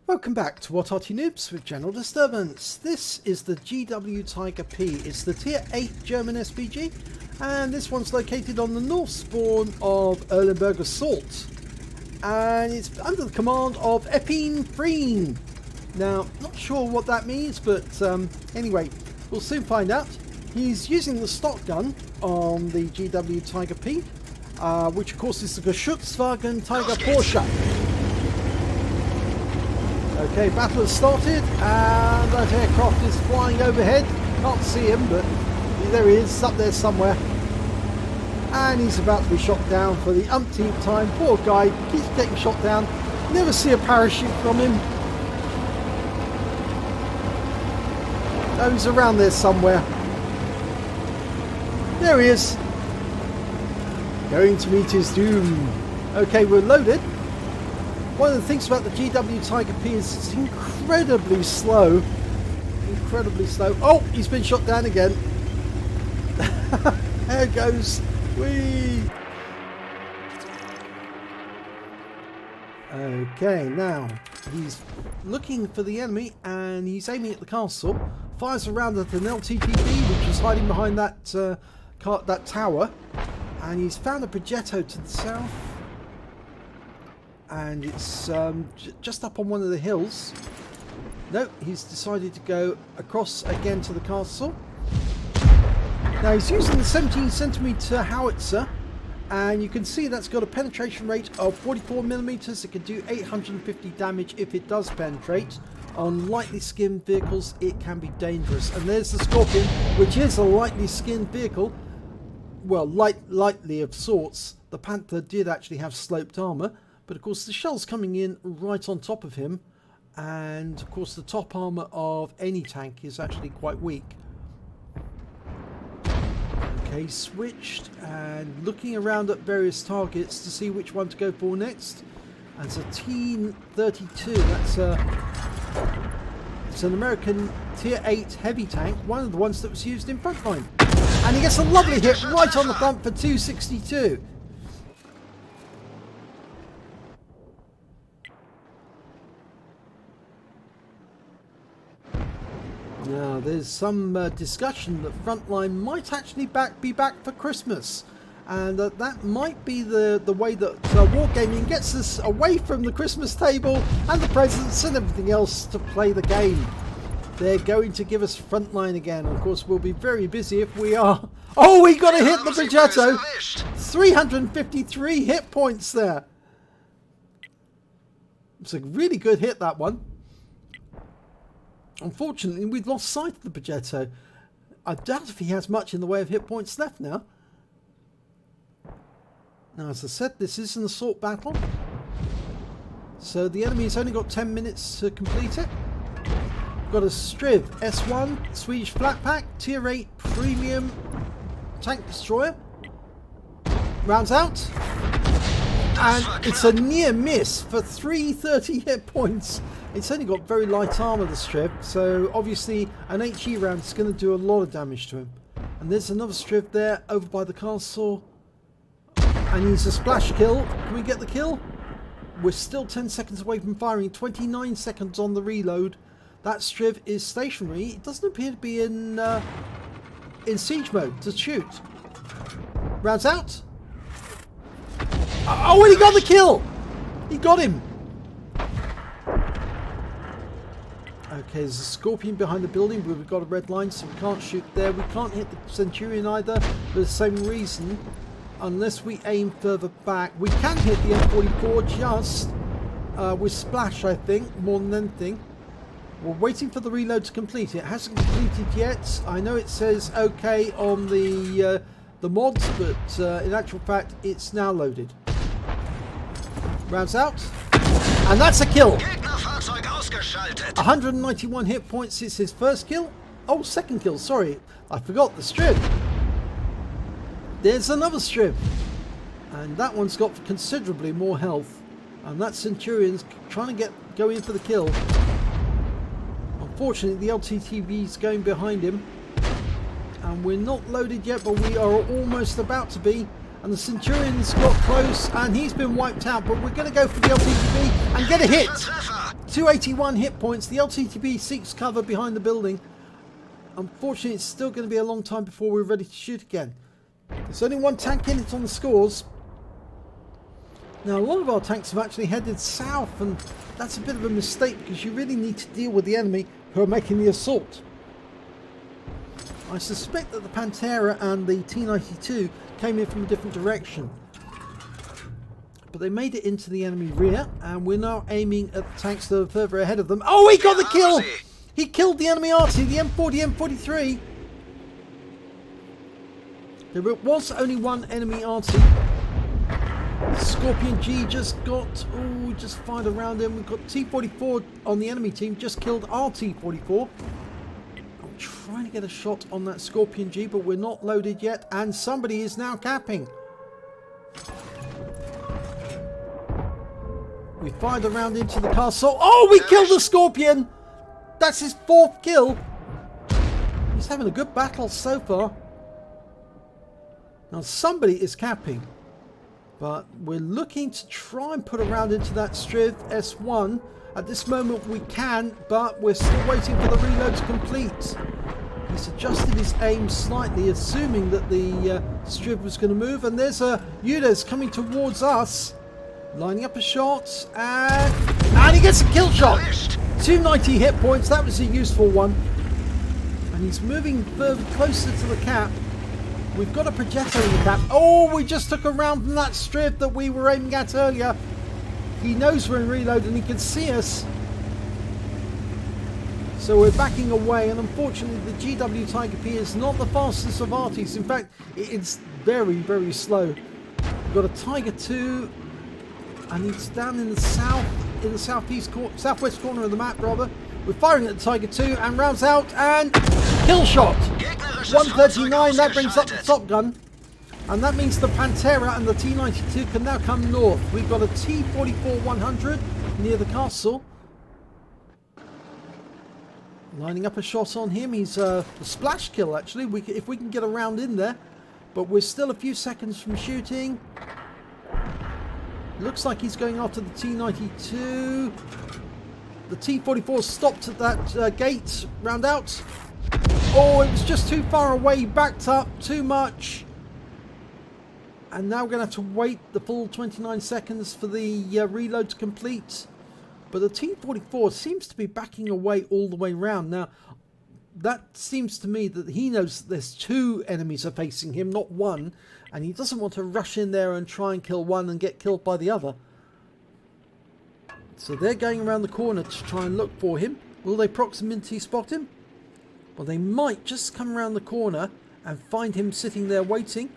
Welcome back to What Arty Noobs with General Disturbance. This is the GW Tiger P. It's the Tier 8 German SPG, and this one's located on the north spawn of Erlenberg Assault. And it's under the command of epinefrine. Now, not sure what that means, but anyway, we'll soon find out. He's using the stock gun on the GW Tiger P, which of course is the Geschützwagen Tiger Porsche. Okay, battle has started, and that aircraft is flying overhead. Can't see him, but there he is, up there somewhere. And he's about to be shot down for the umpteenth time. Poor guy, keeps getting shot down. Never see a parachute from him. Oh, he's around there somewhere. There he is. Going to meet his doom. Okay, we're loaded. One of the things about the GW Tiger P is it's incredibly slow. Incredibly slow. Oh, he's been shot down again. There it goes. Whee! Okay, now he's looking for the enemy and he's aiming at the castle. Fires around at an LTTB, which is hiding behind that that tower. And he's found a progetto to the south. And it's just up on one of the hills. No, he's decided to go across again to the castle. Now he's using the 17cm howitzer, and you can see that's got a penetration rate of 44mm. It can do 850 damage if it does penetrate. On lightly skinned vehicles it can be dangerous. And there's the Scorpion, which is a lightly skinned vehicle. Well, lightly of sorts. The Panther did actually have sloped armour. But of course the shell's coming in right on top of him, and of course the top armour of any tank is actually quite weak. Okay, switched and looking around at various targets to see which one to go for next. And it's a T-32, it's an American Tier 8 heavy tank, one of the ones that was used in Frontline. And he gets a lovely hit right on the front for 262. Now, there's some discussion that Frontline might actually be back for Christmas, and that might be the way that Wargaming gets us away from the Christmas table and the presents and everything else to play the game. They're going to give us Frontline again. Of course, we'll be very busy if we are. Oh, we got to hit the progetto. 353 hit points there. It's a really good hit, that one. Unfortunately, we've lost sight of the progetto. I doubt if he has much in the way of hit points left now. Now, as I said, this is an assault battle. So the enemy's only got 10 minutes to complete it. We've got a Striv S1, Swedish flat pack, Tier 8 premium tank destroyer. Rounds out. And it's a near miss for 330 hit points. It's only got very light armour, the Striv, so obviously an HE round is going to do a lot of damage to him. And there's another Striv there over by the castle. And he's a splash kill. Can we get the kill? We're still 10 seconds away from firing, 29 seconds on the reload. That Striv is stationary. It doesn't appear to be in siege mode to shoot. Rounds out. Oh, and he got the kill! He got him! Okay, there's a Scorpion behind the building, but we've got a red line, so we can't shoot there. We can't hit the Centurion either, for the same reason, unless we aim further back. We can hit the M44 just with splash, I think, more than anything. We're waiting for the reload to complete. It hasn't completed yet. I know it says OK on the mods, but in actual fact, it's now loaded. Rounds out. And that's a kill. 191 hit points is his first kill. Oh, second kill, sorry. I forgot the Striv. There's another Striv. And that one's got considerably more health. And that Centurion's trying to go in for the kill. Unfortunately, the LTTB's going behind him. And we're not loaded yet, but we are almost about to be. And the Centurion's got close and he's been wiped out, but we're going to go for the LTTB and get a hit. 281 hit points. The LTTB seeks cover behind the building. Unfortunately, it's still going to be a long time before we're ready to shoot again. There's only one tank in it on the scores. Now, a lot of our tanks have actually headed south, and that's a bit of a mistake because you really need to deal with the enemy who are making the assault. I suspect that the Pantera and the T-92 came in from a different direction. But they made it into the enemy rear, and we're now aiming at the tanks that are further ahead of them. Oh, he got the kill! He killed the enemy Arty, the M40, M43. There was only one enemy Arty. Scorpion G just got, oh, just fired around him. We've got T44 on the enemy team, just killed RT44. I'm trying to get a shot on that Scorpion G, but we're not loaded yet, and somebody is now capping. We fired around into the castle. Oh, we killed the Scorpion! That's his 4th kill. He's having a good battle so far. Now somebody is capping. But we're looking to try and put a round into that Striv S1. At this moment we can, but we're still waiting for the reload to complete. He's adjusted his aim slightly, assuming that the Striv was going to move. And there's a UDES coming towards us. Lining up a shot, and he gets a kill shot. 290 hit points, that was a useful one. And he's moving further closer to the cap. We've got a projector in the cap. Oh, we just took a round from that Striv that we were aiming at earlier. He knows we're in reload and he can see us. So we're backing away, and unfortunately the GW Tiger P is not the fastest of Arties. In fact, it's very, very slow. We've got a Tiger 2. And he's down in the south, in the southwest corner of the map, rather. We're firing at the Tiger 2 and rounds out and kill shot. 139, that brings up the top gun. And that means the Pantera and the T-92 can now come north. We've got a T-44-100 near the castle. Lining up a shot on him. He's a splash kill, actually, if we can get a round in there. But we're still a few seconds from shooting. Looks like he's going after the T-92. The T-44 stopped at that gate. Round out. Oh, it was just too far away. He backed up too much. And now we're going to have to wait the full 29 seconds for the reload to complete. But the T-44 seems to be backing away all the way round. Now, that seems to me that he knows that there's 2 enemies are facing him, not 1. And he doesn't want to rush in there and try and kill one and get killed by the other. So they're going around the corner to try and look for him. Will they proximity spot him? Well, they might just come around the corner and find him sitting there waiting.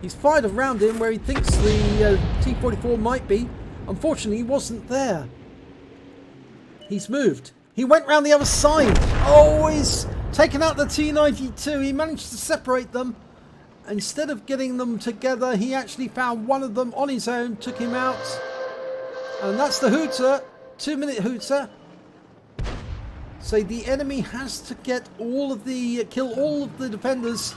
He's fired around him where he thinks the T-44 might be. Unfortunately, he wasn't there. He's moved. He went round the other side. Oh, he's taken out the T-92. He managed to separate them. Instead of getting them together, he actually found one of them on his own, took him out. And that's the hooter. 2-minute hooter. So the enemy has to get all of the, kill all of the defenders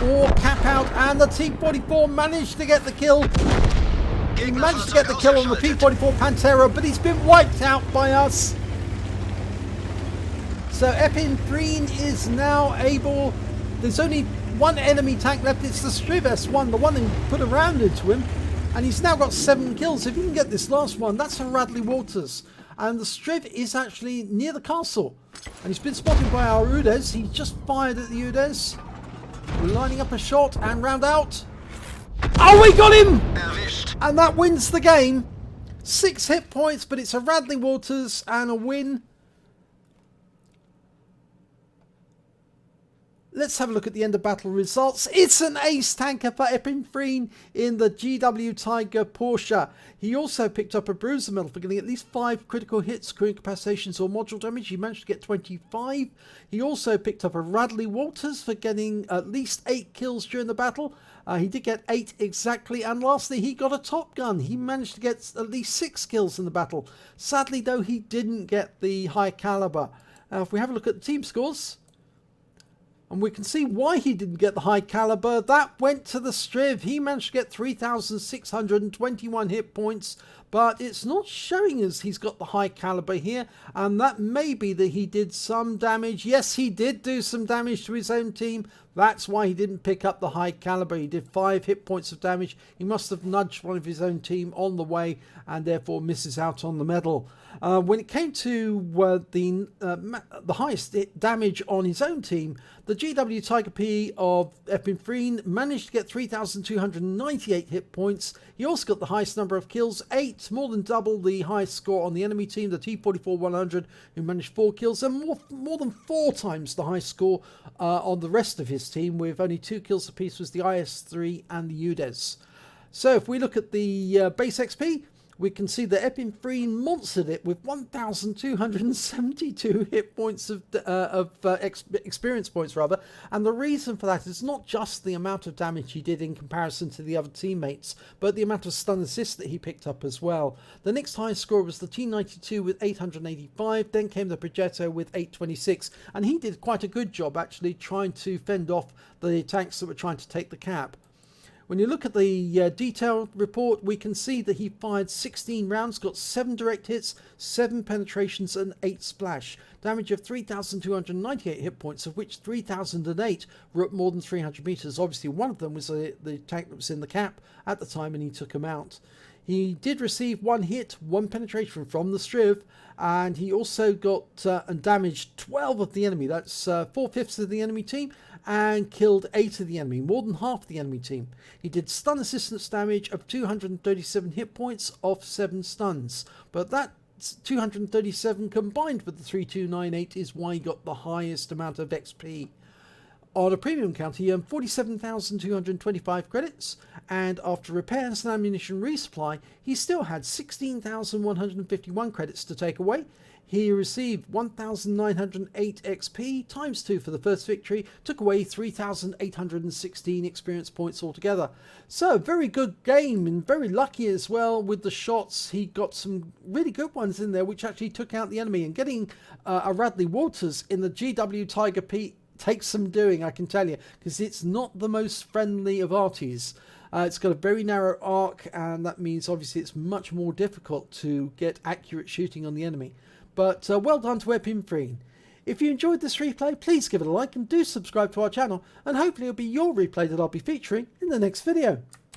or cap out. And the T-44 managed to get the kill. He managed to get the kill on the P-44 Pantera, but he's been wiped out by us. So epinefrine is now able, there's only one enemy tank left. It's the Striv S1, the one who put a round into him, and he's now got 7 kills. If you can get this last one, that's a Radley Walters, and the Striv is actually near the castle, and he's been spotted by our UDES. He just fired at the UDES. We're lining up a shot and round out. Oh, we got him, and that wins the game. 6 hit points, but it's a Radley Walters and a win. Let's have a look at the end of battle results. It's an ace tanker for epinefrine in the GW Tiger Porsche. He also picked up a bruiser medal for getting at least 5 critical hits, crew incapacitations or module damage. He managed to get 25. He also picked up a Radley Walters for getting at least 8 kills during the battle. He did get 8 exactly. And lastly, he got a Top Gun. He managed to get at least 6 kills in the battle. Sadly, though, he didn't get the high caliber. If we have a look at the team scores, and we can see why he didn't get the high caliber. That went to the Striv. He managed to get 3,621 hit points. but it's not showing us he's got the high caliber here, and that may be that he did some damage. Yes, he did do some damage to his own team. That's why he didn't pick up the high caliber. He did 5 hit points of damage. He must have nudged one of his own team on the way and therefore misses out on the medal. When it came to the highest damage on his own team, the GW Tiger P of epinefrine managed to get 3,298 hit points. He also got the highest number of kills, 8, more than double the highest score on the enemy team, the T44-100, who managed 4 kills, and more than 4 times the high score on the rest of his team, with only 2 kills apiece was the IS-3 and the UDES. So if we look at the base XP, we can see that epinefrine monstered it with 1,272 hit points of experience points rather, and the reason for that is not just the amount of damage he did in comparison to the other teammates, but the amount of stun assists that he picked up as well. The next highest score was the T92 with 885, then came the Progetto with 826, and he did quite a good job actually trying to fend off the tanks that were trying to take the cap. When you look at the detailed report, we can see that he fired 16 rounds, got 7 direct hits, 7 penetrations and 8 splash. Damage of 3,298 hit points, of which 3,008 were at more than 300 meters. Obviously one of them was the tank that was in the cap at the time, and he took him out. He did receive 1 hit, 1 penetration from the Striv, and he also got and damaged 12 of the enemy. That's 4/5 of the enemy team, and killed 8 of the enemy, more than half the enemy team. He did stun assistance damage of 237 hit points off 7 stuns, but that 237 combined with the 3,298 is why he got the highest amount of XP. On a premium count, he earned 47,225 credits, and after repairs and ammunition resupply, he still had 16,151 credits to take away. He received 1,908 XP times 2 for the first victory, took away 3,816 experience points altogether. So, very good game, and very lucky as well with the shots. He got some really good ones in there, which actually took out the enemy, and getting a Radley Walters in the GW Tiger P takes some doing, I can tell you, because it's not the most friendly of Artys. It's got a very narrow arc, and that means obviously it's much more difficult to get accurate shooting on the enemy. But well done to epinefrine. If you enjoyed this replay, please give it a like and do subscribe to our channel, and hopefully it'll be your replay that I'll be featuring in the next video.